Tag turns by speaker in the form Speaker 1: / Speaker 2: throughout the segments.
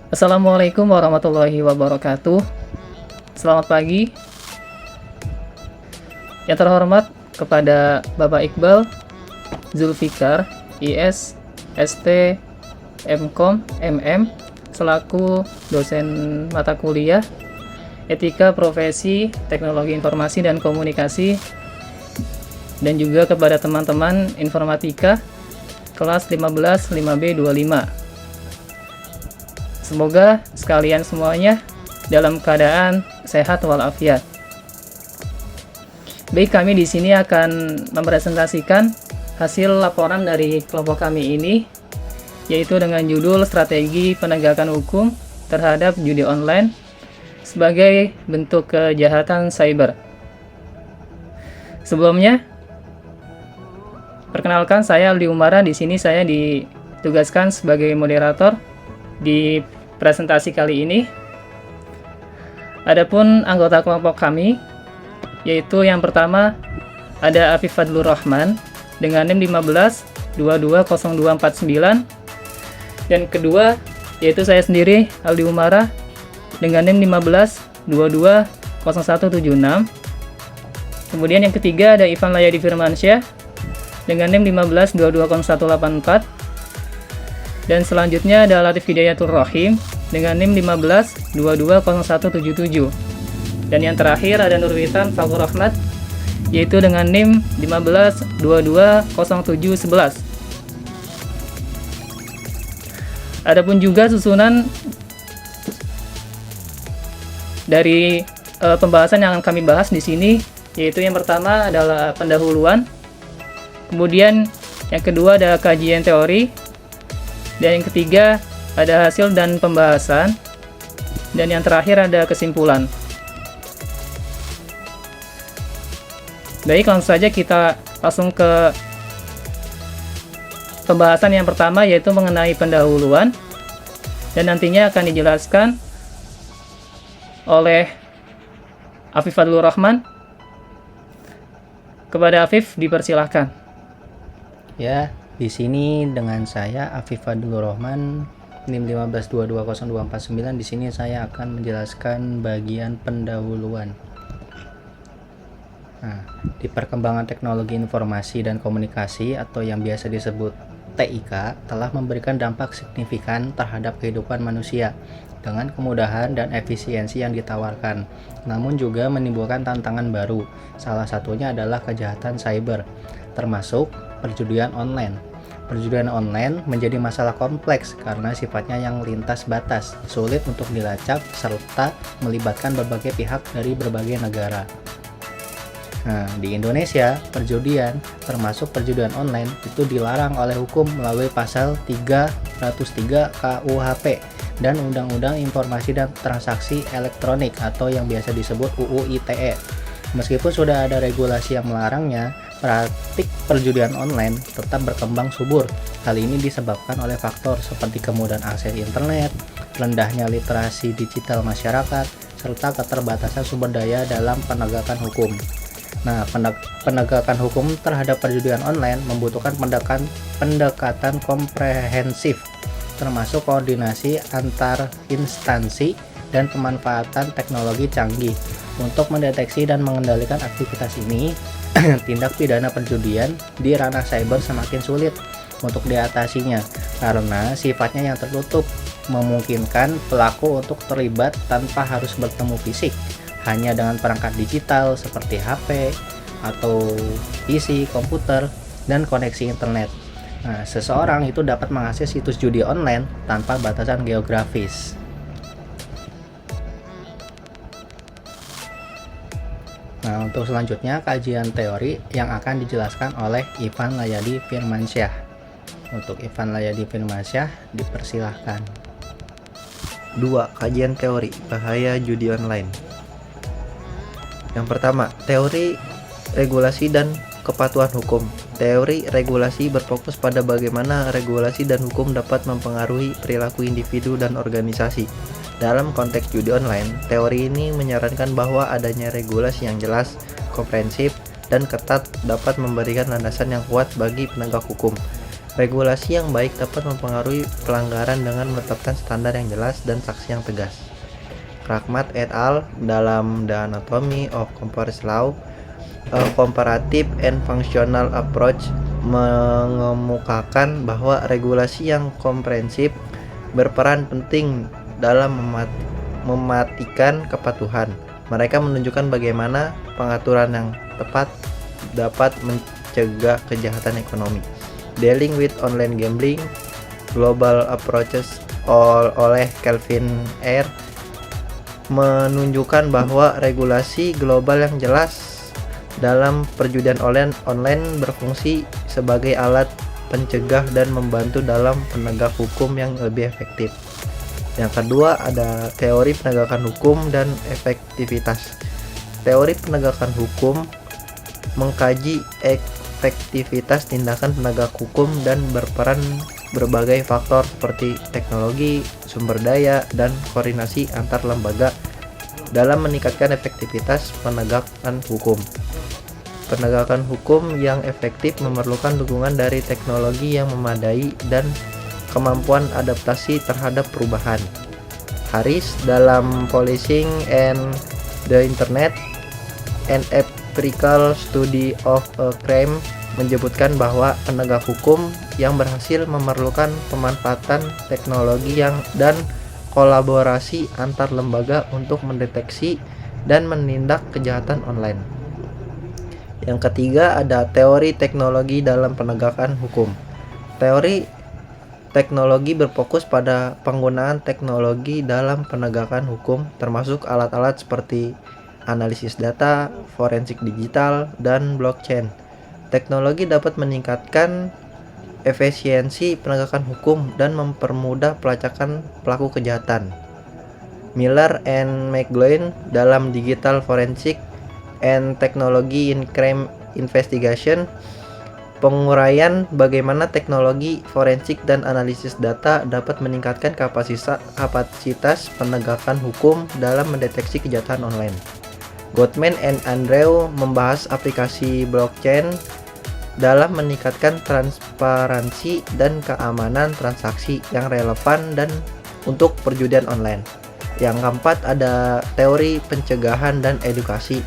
Speaker 1: Assalamualaikum warahmatullahi wabarakatuh. Selamat pagi. Yang terhormat kepada Bapak Iqbal Zulfikar, IS, ST, MKom, MM, selaku dosen mata kuliah Etika Profesi Teknologi Informasi dan Komunikasi, dan juga kepada teman-teman informatika kelas 15 5B25. Semoga sekalian semuanya dalam keadaan sehat walafiat. Baik, kami di sini akan mempresentasikan hasil laporan dari kelompok kami ini, yaitu dengan judul Strategi Penegakan Hukum Terhadap Judi Online sebagai Bentuk Kejahatan Cyber. Sebelumnya, perkenalkan, saya Aldi Umara. Di sini saya ditugaskan sebagai moderator di presentasi kali ini. Adapun anggota kelompok kami, yaitu yang pertama ada Afif Fadlur Rahman dengan NIM 15220249, dan kedua yaitu saya sendiri Aldi Umara dengan NIM 15220176. Kemudian yang ketiga ada Ivan Layadi Firmansyah dengan NIM 15220184. Dan selanjutnya ada Latif Hidayatul Rahim dengan NIM 15220177. Dan yang terakhir ada Nurwitan Fakur Rahmat, yaitu dengan NIM 15220711. Adapun juga susunan dari pembahasan yang akan kami bahas di sini, yaitu yang pertama adalah pendahuluan, kemudian yang kedua ada kajian teori, dan yang ketiga ada hasil dan pembahasan, dan yang terakhir ada kesimpulan. Baik, langsung saja kita langsung ke pembahasan yang pertama, yaitu mengenai pendahuluan, dan nantinya akan dijelaskan oleh Afif Fadlur Rahman. Kepada Afif, dipersilahkan.
Speaker 2: Ya, di sini dengan saya Afif Fadlur Rahman, NIM 15220249. Di sini saya akan menjelaskan bagian pendahuluan. Nah, di perkembangan teknologi informasi dan komunikasi atau yang biasa disebut TIK telah memberikan dampak signifikan terhadap kehidupan manusia dengan kemudahan dan efisiensi yang ditawarkan, namun juga menimbulkan tantangan baru. Salah satunya adalah kejahatan cyber, termasuk perjudian online. Perjudian online menjadi masalah kompleks karena sifatnya yang lintas batas, sulit untuk dilacak, serta melibatkan berbagai pihak dari berbagai negara. Nah, di Indonesia, perjudian, termasuk perjudian online, itu dilarang oleh hukum melalui pasal 303 KUHP dan Undang-Undang Informasi dan Transaksi Elektronik atau yang biasa disebut UU ITE. Meskipun sudah ada regulasi yang melarangnya, praktik perjudian online tetap berkembang subur. Hal ini disebabkan oleh faktor seperti kemudahan akses internet, rendahnya literasi digital masyarakat, serta keterbatasan sumber daya dalam penegakan hukum. Nah, penegakan hukum terhadap perjudian online membutuhkan pendekatan komprehensif, termasuk koordinasi antar instansi dan pemanfaatan teknologi canggih untuk mendeteksi dan mengendalikan aktivitas ini. Tindak pidana perjudian di ranah cyber semakin sulit untuk diatasinya karena sifatnya yang tertutup, memungkinkan pelaku untuk terlibat tanpa harus bertemu fisik, hanya dengan perangkat digital seperti HP atau PC, komputer, dan koneksi internet. Nah, seseorang itu dapat mengakses situs judi online tanpa batasan geografis. Nah, untuk selanjutnya kajian teori yang akan dijelaskan oleh Ivan Layadi Firmansyah. Untuk Ivan Layadi Firmansyah, dipersilahkan.
Speaker 3: 2. Kajian teori bahaya judi online. Yang pertama, teori regulasi dan kepatuhan hukum. Teori regulasi berfokus pada bagaimana regulasi dan hukum dapat mempengaruhi perilaku individu dan organisasi. Dalam konteks judi online, teori ini menyarankan bahwa adanya regulasi yang jelas, komprehensif, dan ketat dapat memberikan landasan yang kuat bagi penegak hukum. Regulasi yang baik dapat mempengaruhi pelanggaran dengan menetapkan standar yang jelas dan sanksi yang tegas. Kragmat et al. Dalam The Anatomy of Comparison Law, A Comparative and Functional Approach mengemukakan bahwa regulasi yang komprehensif berperan penting dalam mematikan kepatuhan. Mereka menunjukkan bagaimana pengaturan yang tepat dapat mencegah kejahatan ekonomi. Dealing with Online Gambling, Global Approaches oleh Kelvin R. menunjukkan bahwa regulasi global yang jelas dalam perjudian online berfungsi sebagai alat pencegah dan membantu dalam penegak hukum yang lebih efektif. Yang kedua ada teori penegakan hukum dan efektivitas. Teori penegakan hukum mengkaji efektivitas tindakan penegak hukum dan berperan berbagai faktor seperti teknologi, sumber daya, dan koordinasi antar lembaga dalam meningkatkan efektivitas penegakan hukum. Penegakan hukum yang efektif memerlukan dukungan dari teknologi yang memadai dan kemampuan adaptasi terhadap perubahan. Harris dalam Policing and the Internet, an Empirical Study of a Crime menyebutkan bahwa penegak hukum yang berhasil memerlukan pemanfaatan teknologi dan kolaborasi antar lembaga untuk mendeteksi dan menindak kejahatan online. Yang ketiga ada teori teknologi dalam penegakan hukum. Teori teknologi berfokus pada penggunaan teknologi dalam penegakan hukum, termasuk alat-alat seperti analisis data, forensik digital, dan blockchain. Teknologi dapat meningkatkan efisiensi penegakan hukum dan mempermudah pelacakan pelaku kejahatan. Miller and McGloin dalam Digital Forensic and Technology in Crime Investigation, penguraian bagaimana teknologi forensik dan analisis data dapat meningkatkan kapasitas penegakan hukum dalam mendeteksi kejahatan online. Gottman and Andrew membahas aplikasi blockchain dalam meningkatkan transparansi dan keamanan transaksi yang relevan dan untuk perjudian online. Yang keempat ada teori pencegahan dan edukasi.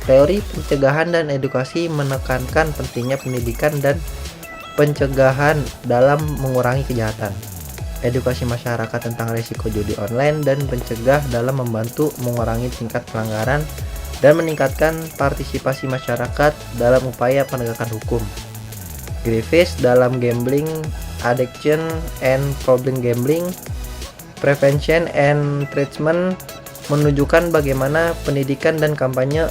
Speaker 3: Teori pencegahan dan edukasi menekankan pentingnya pendidikan dan pencegahan dalam mengurangi kejahatan. Edukasi masyarakat tentang risiko judi online dan pencegah dalam membantu mengurangi tingkat pelanggaran dan meningkatkan partisipasi masyarakat dalam upaya penegakan hukum. Griffiths dalam Gambling Addiction and Problem Gambling, Prevention and Treatment menunjukkan bagaimana pendidikan dan kampanye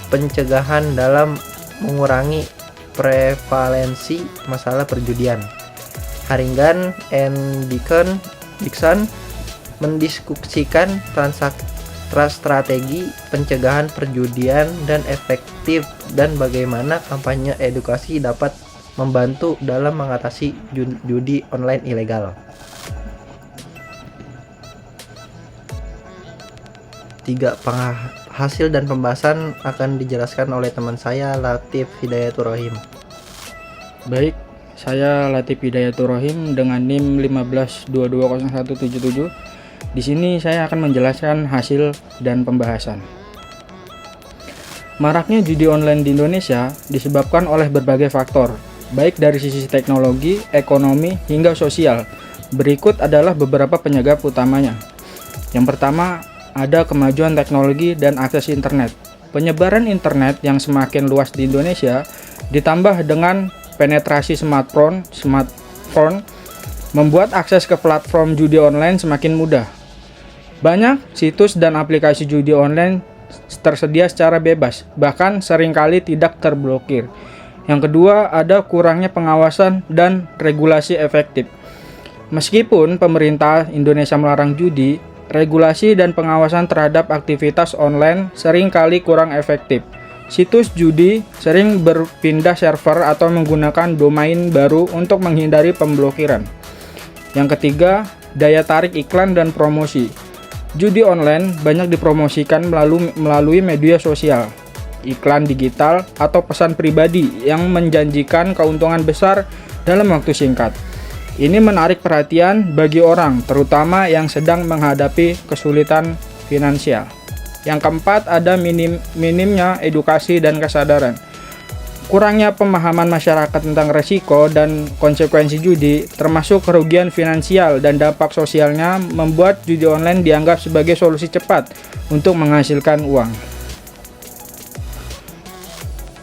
Speaker 3: pencegahan dalam mengurangi prevalensi masalah perjudian. Haringan and Dixon mendiskusikan strategi pencegahan perjudian dan efektif dan bagaimana kampanye edukasi dapat membantu dalam mengatasi judi online ilegal. 3. Hasil dan pembahasan akan dijelaskan oleh teman saya Latif Hidayatur Rahim.
Speaker 4: Baik, saya Latif Hidayatur Rahim dengan NIM 15220177. Di sini saya akan menjelaskan hasil dan pembahasan. Maraknya judi online di Indonesia disebabkan oleh berbagai faktor, baik dari sisi teknologi, ekonomi, hingga sosial. Berikut adalah beberapa penyebab utamanya. Yang pertama, ada kemajuan teknologi dan akses internet. Penyebaran internet yang semakin luas di Indonesia ditambah dengan penetrasi smartphone membuat akses ke platform judi online semakin mudah. Banyak situs dan aplikasi judi online tersedia secara bebas, bahkan seringkali tidak terblokir. Yang kedua, ada kurangnya pengawasan dan regulasi efektif. Meskipun pemerintah Indonesia melarang judi, regulasi dan pengawasan terhadap aktivitas online seringkali kurang efektif. Situs judi sering berpindah server atau menggunakan domain baru untuk menghindari pemblokiran. Yang ketiga, daya tarik iklan dan promosi. Judi online banyak dipromosikan melalui media sosial, iklan digital, atau pesan pribadi yang menjanjikan keuntungan besar dalam waktu singkat. Ini menarik perhatian bagi orang, terutama yang sedang menghadapi kesulitan finansial. Yang keempat, ada minimnya edukasi dan kesadaran. Kurangnya pemahaman masyarakat tentang resiko dan konsekuensi judi, termasuk kerugian finansial dan dampak sosialnya, membuat judi online dianggap sebagai solusi cepat untuk menghasilkan uang.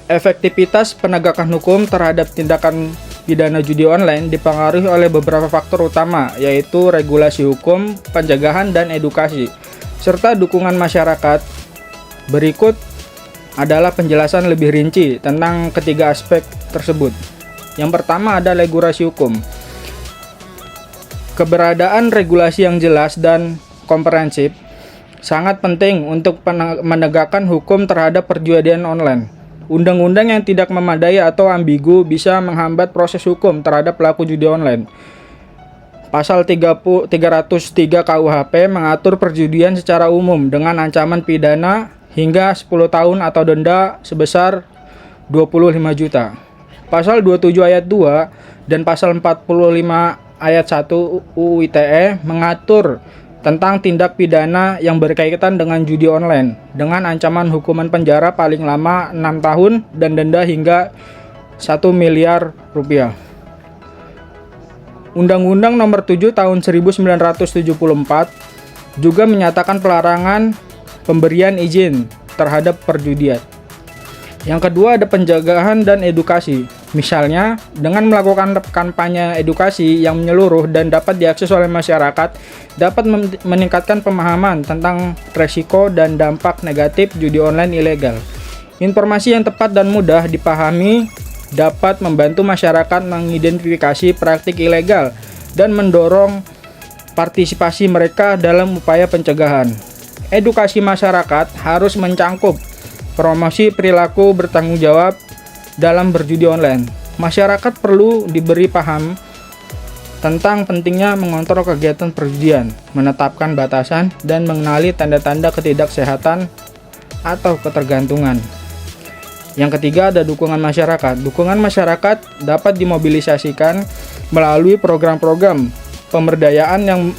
Speaker 4: Efektivitas penegakan hukum terhadap tindakan pidana judi online dipengaruhi oleh beberapa faktor utama, yaitu regulasi hukum, pencegahan, dan edukasi, serta dukungan masyarakat. Berikut adalah penjelasan lebih rinci tentang ketiga aspek tersebut. Yang pertama ada regulasi hukum. Keberadaan regulasi yang jelas dan komprehensif sangat penting untuk menegakkan hukum terhadap perjudian online. Undang-undang yang tidak memadai atau ambigu bisa menghambat proses hukum terhadap pelaku judi online. Pasal 303 KUHP mengatur perjudian secara umum dengan ancaman pidana hingga 10 tahun atau denda sebesar 25 juta. Pasal 27 ayat 2 dan pasal 45 ayat 1 UU ITE mengatur tentang tindak pidana yang berkaitan dengan judi online dengan ancaman hukuman penjara paling lama 6 tahun dan denda hingga 1 miliar rupiah. Undang-Undang Nomor 7 Tahun 1974 juga menyatakan pelarangan pemberian izin terhadap perjudian. Yang kedua ada pencegahan dan edukasi. Misalnya, dengan melakukan kampanye edukasi yang menyeluruh dan dapat diakses oleh masyarakat, dapat meningkatkan pemahaman tentang resiko dan dampak negatif judi online ilegal. Informasi yang tepat dan mudah dipahami dapat membantu masyarakat mengidentifikasi praktik ilegal dan mendorong partisipasi mereka dalam upaya pencegahan. Edukasi masyarakat harus mencangkup promosi perilaku bertanggung jawab dalam berjudi online. Masyarakat perlu diberi paham tentang pentingnya mengontrol kegiatan perjudian, menetapkan batasan, dan mengenali tanda-tanda ketidaksehatan atau ketergantungan. Yang ketiga ada dukungan masyarakat. Dukungan masyarakat dapat dimobilisasikan melalui program-program pemberdayaan yang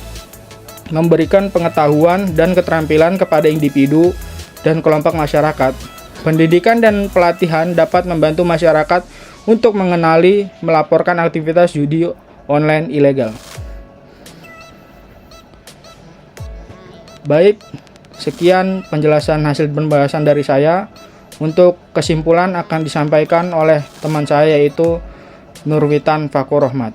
Speaker 4: memberikan pengetahuan dan keterampilan kepada individu dan kelompok masyarakat. Pendidikan dan pelatihan dapat membantu masyarakat untuk mengenali, melaporkan aktivitas judi online ilegal. Baik, sekian penjelasan hasil pembahasan dari saya. Untuk kesimpulan akan disampaikan oleh teman saya yaitu Nurwitan Fakur Rahmat.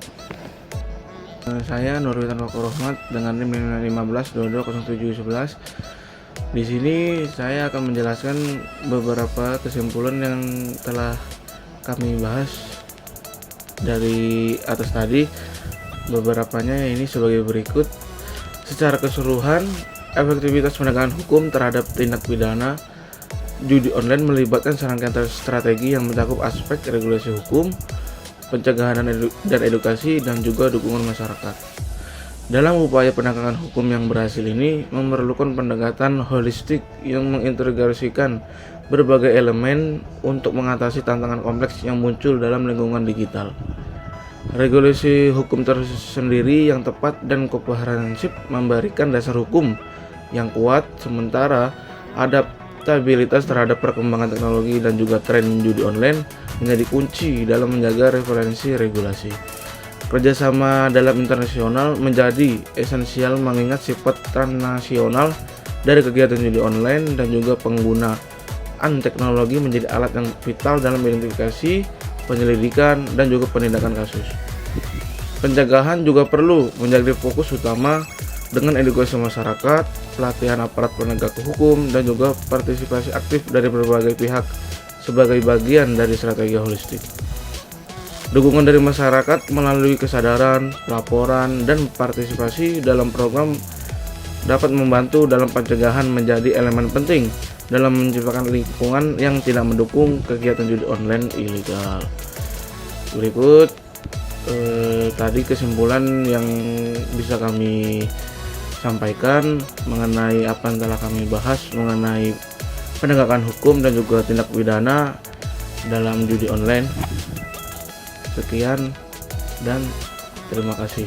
Speaker 5: Saya Nurwitan Fakur Rahmat dengan NIM 15220711. Di sini saya akan menjelaskan beberapa kesimpulan yang telah kami bahas dari atas tadi. Beberapanya ini sebagai berikut. Secara keseluruhan, efektivitas penegakan hukum terhadap tindak pidana judi online melibatkan serangkaian strategi yang mencakup aspek regulasi hukum, pencegahan dan edukasi, dan juga dukungan masyarakat. Dalam upaya penegakan hukum yang berhasil ini memerlukan pendekatan holistik yang mengintegrasikan berbagai elemen untuk mengatasi tantangan kompleks yang muncul dalam lingkungan digital. Regulasi hukum tersendiri yang tepat dan komprehensif memberikan dasar hukum yang kuat, sementara adaptabilitas terhadap perkembangan teknologi dan juga tren judi online menjadi kunci dalam menjaga referensi regulasi. Kerjasama dalam internasional menjadi esensial mengingat sifat transnasional dari kegiatan judi online dan juga penggunaan teknologi menjadi alat yang vital dalam identifikasi, penyelidikan, dan juga penindakan kasus. Pencegahan juga perlu menjadi fokus utama dengan edukasi masyarakat, pelatihan aparat penegak hukum, dan juga partisipasi aktif dari berbagai pihak sebagai bagian dari strategi holistik. Dukungan dari masyarakat melalui kesadaran, laporan, dan partisipasi dalam program dapat membantu dalam pencegahan menjadi elemen penting dalam menciptakan lingkungan yang tidak mendukung kegiatan judi online ilegal. Berikut tadi kesimpulan yang bisa kami sampaikan mengenai apa yang telah kami bahas mengenai penegakan hukum dan juga tindak pidana dalam judi online. Sekian, dan terima kasih.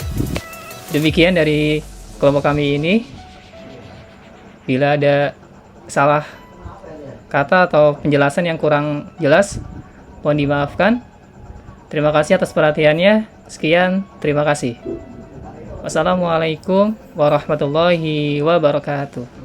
Speaker 1: Demikian dari kelompok kami ini. Bila ada salah kata atau penjelasan yang kurang jelas, mohon dimaafkan. Terima kasih atas perhatiannya. Sekian, terima kasih. Wassalamualaikum warahmatullahi wabarakatuh.